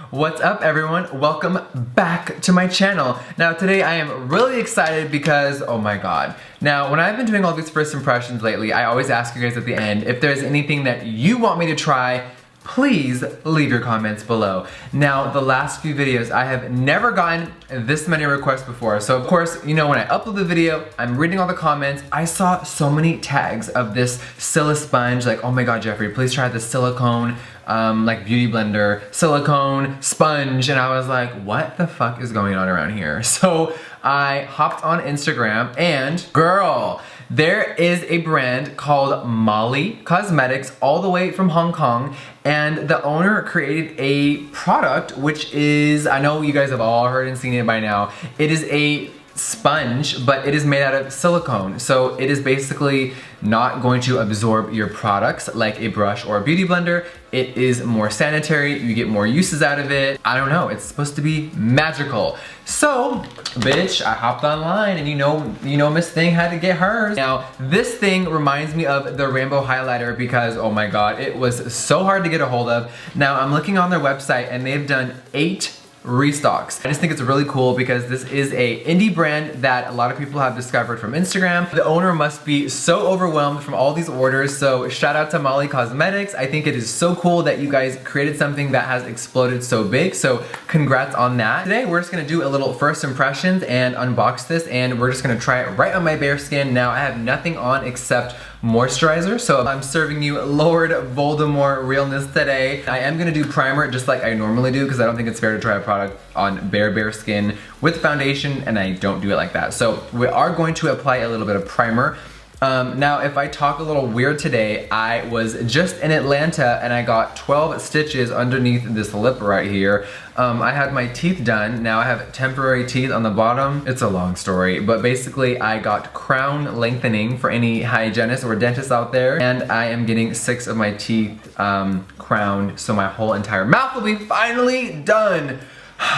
What's up everyone? Welcome back to my channel. Now today I am really excited because, oh my god. Now when I've been doing all these first impressions lately, I always ask you guys at the end if there's anything that you want me to try. Please leave your comments below. Now, the last few videos, I have never gotten this many requests before. So of course, you know, when I upload the video, I'm reading all the comments. I saw so many tags of this SILISPONGE, like, oh my god, Jeffree, please try the silicone, like beauty blender, silicone, sponge. And I was like, what the fuck is going on around here? So I hopped on Instagram and girl, there is a brand called Molly Cosmetics all the way from Hong Kong, and the owner created a product which is, I know you guys have all heard and seen it by now. It is a sponge, but it is made out of silicone. So it is basically not going to absorb your products like a brush or a beauty blender. It is more sanitary, you get more uses out of it. I don't know, it's supposed to be magical. So, bitch, I hopped online and you know Miss Thing had to get hers. Now, this thing reminds me of the Rainbow Highlighter because, oh my god, it was so hard to get a hold of. Now, I'm looking on their website and they've done 8 restocks. I just think it's really cool because this is a indie brand that a lot of people have discovered from Instagram. The owner must be so overwhelmed from all these orders, so shout out to Molly Cosmetics. I think it is so cool that you guys created something that has exploded so big, so congrats on that. Today we're just gonna do a little first impressions and unbox this, and we're just gonna try it right on my bare skin. Now I have nothing on except moisturizer, so I'm serving you Lord Voldemort realness today. I am gonna do primer just like I normally do because I don't think it's fair to try a product on bare skin with foundation, and I don't do it like that. So we are going to apply a little bit of primer. Now if I talk a little weird today, I was just in Atlanta and I got 12 stitches underneath this lip right here. I had my teeth done. Now I have temporary teeth on the bottom. It's a long story, but basically I got crown lengthening for any hygienists or dentists out there, and I am getting 6 of my teeth crowned, so my whole entire mouth will be finally done.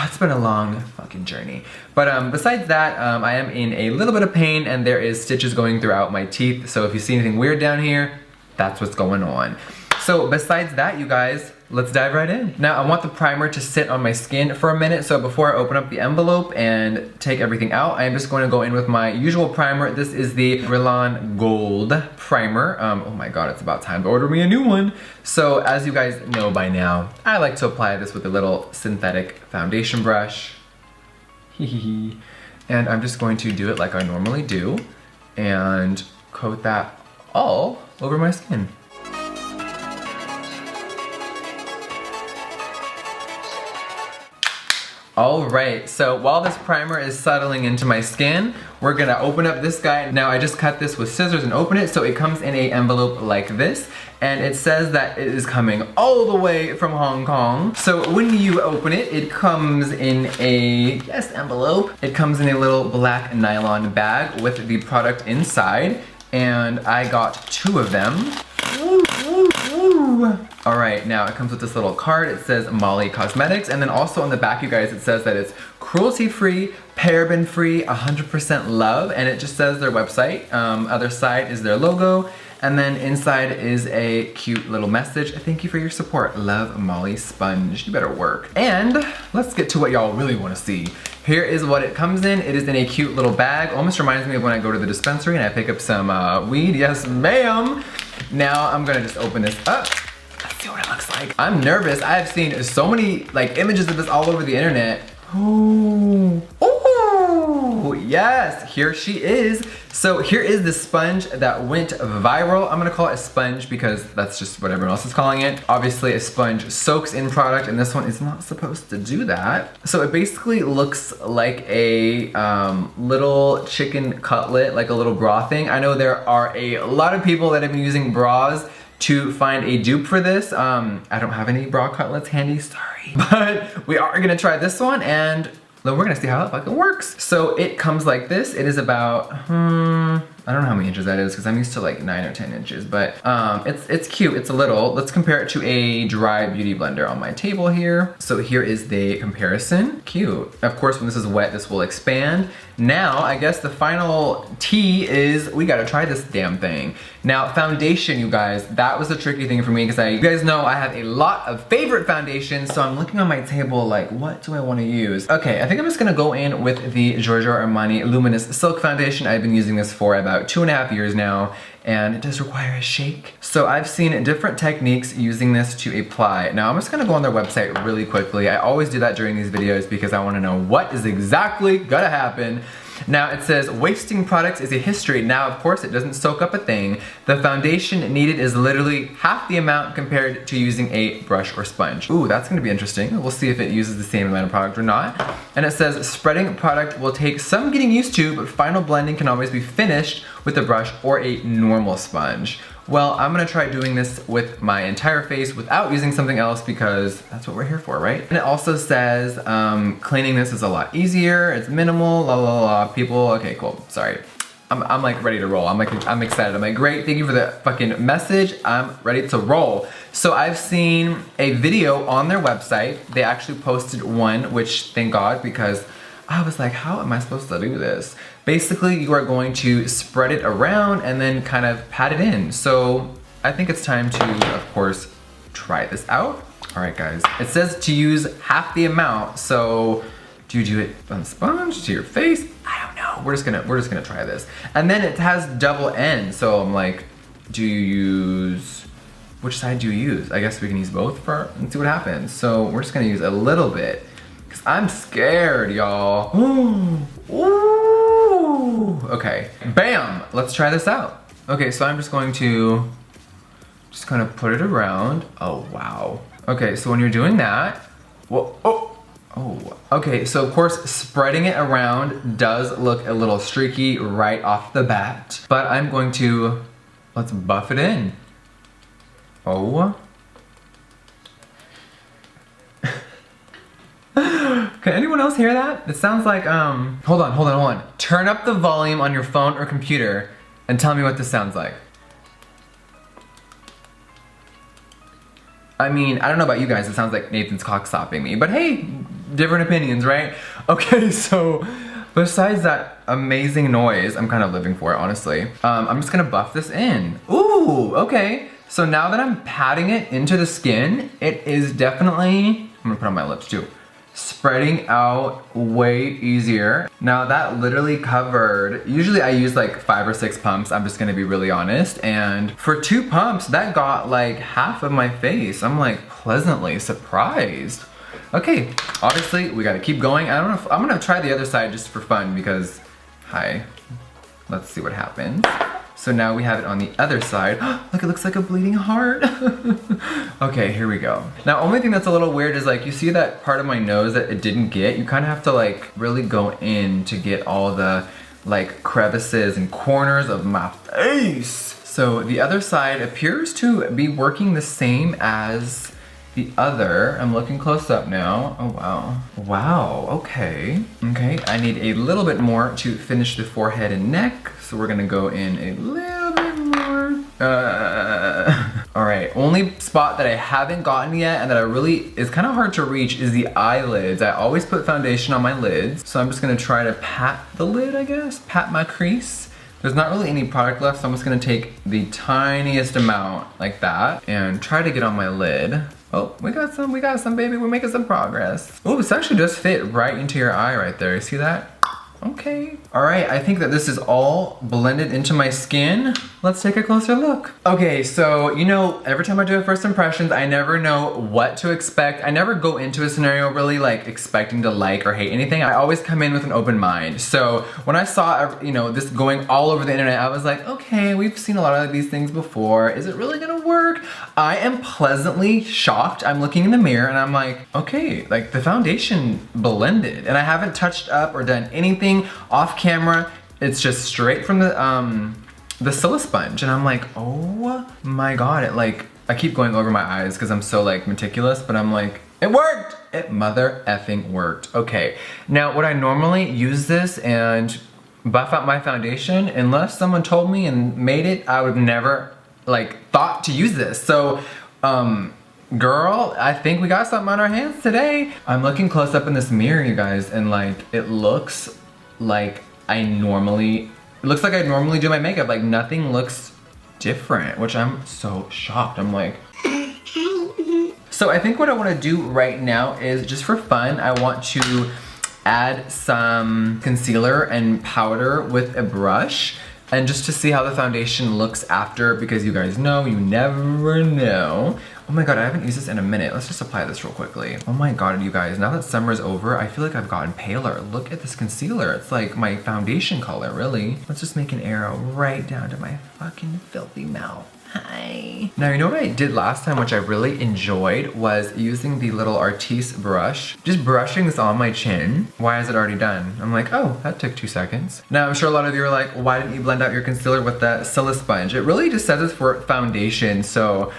It's been a long fucking journey. But besides that, I am in a little bit of pain and there is stitches going throughout my teeth. So if you see anything weird down here, that's what's going on. So besides that, you guys, let's dive right in. Now I want the primer to sit on my skin for a minute. So before I open up the envelope and take everything out, I am just going to go in with my usual primer. This is the Brilon Gold primer. Oh my god, it's about time to order me a new one. So as you guys know by now, I like to apply this with a little synthetic foundation brush. And I'm just going to do it like I normally do and coat that all over my skin. Alright, so while this primer is settling into my skin, we're gonna open up this guy. Now I just cut this with scissors and open it, so it comes in an envelope like this, and it says that it is coming all the way from Hong Kong. So when you open it, it comes in a, yes, envelope. It comes in a little black nylon bag with the product inside, and I got 2 of them. Alright, now it comes with this little card. It says Molly Cosmetics, and then also on the back, you guys, it says that it's cruelty-free, paraben-free, 100% love, and it just says their website. Other side is their logo, and then inside is a cute little message. Thank you for your support. Love, Molly Sponge. You better work. And let's get to what y'all really want to see. Here is what it comes in. It is in a cute little bag. Almost reminds me of when I go to the dispensary and I pick up some weed. Yes, ma'am. Now I'm gonna just open this up. Let's see what it looks like. I'm nervous. I have seen so many like images of this all over the internet. Ooh. Ooh, yes, here she is. So here is the sponge that went viral. I'm gonna call it a sponge because that's just what everyone else is calling it. Obviously a sponge soaks in product and this one is not supposed to do that. So it basically looks like a little chicken cutlet, like a little bra thing. I know there are a lot of people that have been using bras to find a dupe for this. I don't have any bra cutlets handy, sorry. But we are gonna try this one and then we're gonna see how it fucking works. So it comes like this. It is about, I I don't know how many inches that is because I'm used to like 9 or 10 inches, but it's cute. It's a little. Let's compare it to a dry beauty blender on my table here. So here is the comparison. Cute. Of course, when this is wet, this will expand. Now, I guess the final T is we gotta try this damn thing. Now, foundation, you guys, that was the tricky thing for me because you guys know I have a lot of favorite foundations, so I'm looking on my table like, what do I wanna use? Okay, I think I'm just gonna go in with the Giorgio Armani Luminous Silk Foundation. I've been using this for about 2.5 years now, and it does require a shake. So I've seen different techniques using this to apply. Now I'm just gonna go on their website really quickly. I always do that during these videos because I wanna know what is exactly gonna happen. Now it says, wasting products is a history. Now, of course, it doesn't soak up a thing. The foundation needed is literally half the amount compared to using a brush or sponge. Ooh, that's gonna be interesting. We'll see if it uses the same amount of product or not. And it says, spreading product will take some getting used to, but final blending can always be finished with a brush or a normal sponge. Well, I'm gonna try doing this with my entire face without using something else because that's what we're here for, right? And it also says cleaning this is a lot easier, it's minimal, la la la. People, okay, cool, sorry. I'm like ready to roll. I'm excited. I'm like, great, thank you for the fucking message. I'm ready to roll. So I've seen a video on their website. They actually posted one, which thank God, because I was like, how am I supposed to do this? Basically, you are going to spread it around and then kind of pat it in. So I think it's time to, of course, try this out. All right, guys. It says to use half the amount. So do you do it on sponge, to your face? I don't know. We're just gonna try this. And then it has double ends. So I'm like, do you use, which side do you use? I guess we can use both and see what happens. So we're just gonna use a little bit. Cause I'm scared, y'all. Ooh. Okay, bam, let's try this out. Okay, so I'm just going to kind of put it around. Oh, wow. Okay, so when you're doing that, well, okay, so of course, spreading it around does look a little streaky right off the bat, but I'm going to, let's buff it in. Oh. Can anyone else hear that? It sounds like, hold on. Turn up the volume on your phone or computer and tell me what this sounds like. I mean, I don't know about you guys, it sounds like Nathan's cock stopping me, but hey, different opinions, right? Okay, so besides that amazing noise, I'm kind of living for it, honestly. I'm just gonna buff this in. Ooh, okay. So now that I'm patting it into the skin, it is definitely, I'm gonna put it on my lips too, spreading out way easier. Now that literally covered, usually I use like 5 or 6 pumps, I'm just gonna be really honest, and for 2 pumps, that got like half of my face. I'm like pleasantly surprised. Okay, obviously we gotta keep going. I don't know if, I'm gonna try the other side just for fun because, let's see what happens. So now we have it on the other side. Look, it looks like a bleeding heart. Okay, here we go. Now, only thing that's a little weird is like, you see that part of my nose that it didn't get? You kind of have to like really go in to get all the like crevices and corners of my face. So the other side appears to be working the same as the other. I'm looking close up now. Oh, wow. Wow, okay. Okay, I need a little bit more to finish the forehead and neck. So we're gonna go in a little bit more. All right, only spot that I haven't gotten yet and that I really, is kind of hard to reach is the eyelids. I always put foundation on my lids. So I'm just gonna try to pat the lid, I guess. Pat my crease. There's not really any product left, so I'm just gonna take the tiniest amount like that and try to get on my lid. Oh, we got some, baby. We're making some progress. Oh, this actually does fit right into your eye right there. You see that? Okay. All right, I think that this is all blended into my skin. Let's take a closer look. Okay, so you know, every time I do a first impressions, I never know what to expect. I never go into a scenario really like expecting to like or hate anything. I always come in with an open mind. So when I saw, you know, this going all over the internet, I was like, okay, we've seen a lot of these things before. Is it really gonna work? I am pleasantly shocked. I'm looking in the mirror and I'm like, okay, like the foundation blended and I haven't touched up or done anything off camera. It's just straight from the SILISPONGE, and I'm like, oh my god, it like, I keep going over my eyes because I'm so like meticulous, but I'm like, it worked! It mother effing worked. Okay, now would I normally use this and buff out my foundation. Unless someone told me and made it, I would have never like thought to use this. So, girl, I think we got something on our hands today. I'm looking close up in this mirror, you guys, and like, it looks like I normally do my makeup. Like, nothing looks different, which I'm so shocked. I'm like, so I think what I want to do right now is, just for fun, I want to add some concealer and powder with a brush, and just to see how the foundation looks after, because you guys know, you never know. Oh my god, I haven't used this in a minute. Let's just apply this real quickly. Oh my god, you guys, now that summer's over, I feel like I've gotten paler. Look at this concealer. It's like my foundation color, really. Let's just make an arrow right down to my fucking filthy mouth. Hi. Now, you know what I did last time, which I really enjoyed, was using the little Artiste brush. Just brushing this on my chin. Why is it already done? I'm like, oh, that took 2 seconds. Now, I'm sure a lot of you are like, why didn't you blend out your concealer with that SILISPONGE? It really just says it's for foundation, so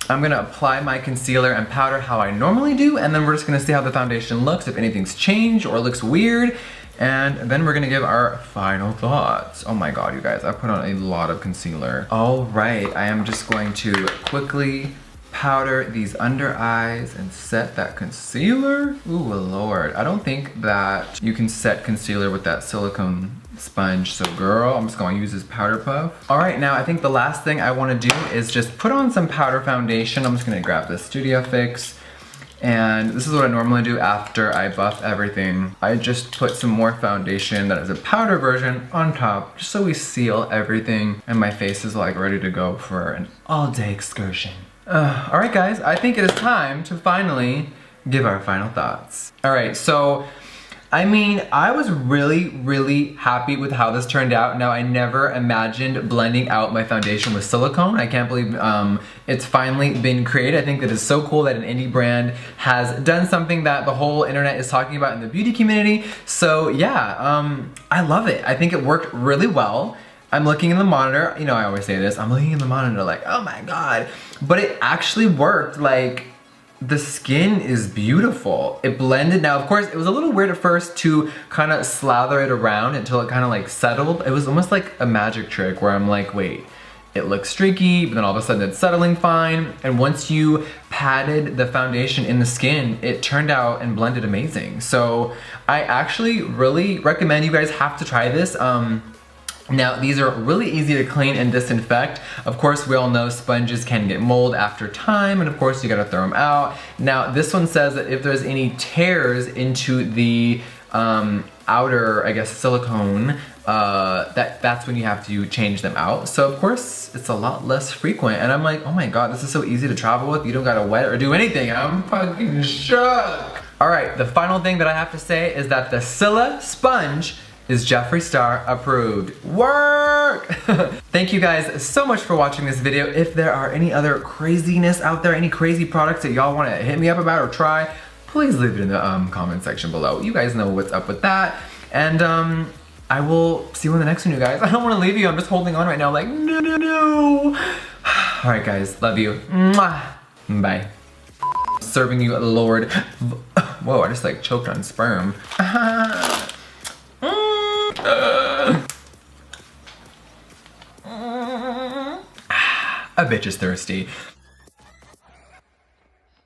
I'm gonna apply my concealer and powder how I normally do, and then we're just gonna see how the foundation looks, if anything's changed or looks weird, and then we're gonna give our final thoughts. Oh my god, you guys, I put on a lot of concealer. All right, I am just going to quickly powder these under eyes and set that concealer. Ooh, Lord, I don't think that you can set concealer with that silicone sponge, so girl, I'm just gonna use this powder puff. All right, now I think the last thing I wanna do is just put on some powder foundation. I'm just gonna grab this Studio Fix, and this is what I normally do after I buff everything. I just put some more foundation that is a powder version on top, just so we seal everything, and my face is like ready to go for an all-day excursion. All right, guys, I think it is time to finally give our final thoughts. All right, so I mean, I was really happy with how this turned out. Now, I never imagined blending out my foundation with silicone. I can't believe it's finally been created. I think that it's so cool that an indie brand has done something that the whole internet is talking about in the beauty community. So yeah, I love it. I think it worked really well. I'm looking in the monitor, you know, I always say this, I'm looking in the monitor like, oh my god, but it actually worked. Like, the skin is beautiful. It blended. Now, of course, it was a little weird at first to kind of slather it around until it kind of like settled. It was almost like a magic trick where I'm like, wait, it looks streaky, but then all of a sudden it's settling fine. And once you patted the foundation in the skin, it turned out and blended amazing. So I actually really recommend you guys have to try this. Now, these are really easy to clean and disinfect. Of course, we all know sponges can get mold after time, and of course, you gotta throw them out. Now, this one says that if there's any tears into the outer, I guess, silicone, that's when you have to change them out. So, of course, it's a lot less frequent. And I'm like, oh my god, this is so easy to travel with. You don't gotta wet or do anything. I'm fucking shook. All right, the final thing that I have to say is that the SILISPONGE is Jeffree Star approved. Work! Thank you guys so much for watching this video. If there are any other craziness out there, any crazy products that y'all want to hit me up about or try, please leave it in the comment section below. You guys know what's up with that. And I will see you in the next one, you guys. I don't want to leave you. I'm just holding on right now like, no. All right, guys. Love you. Mwah. Bye. Serving you, Lord. Whoa, I just like choked on sperm. A bitch is thirsty.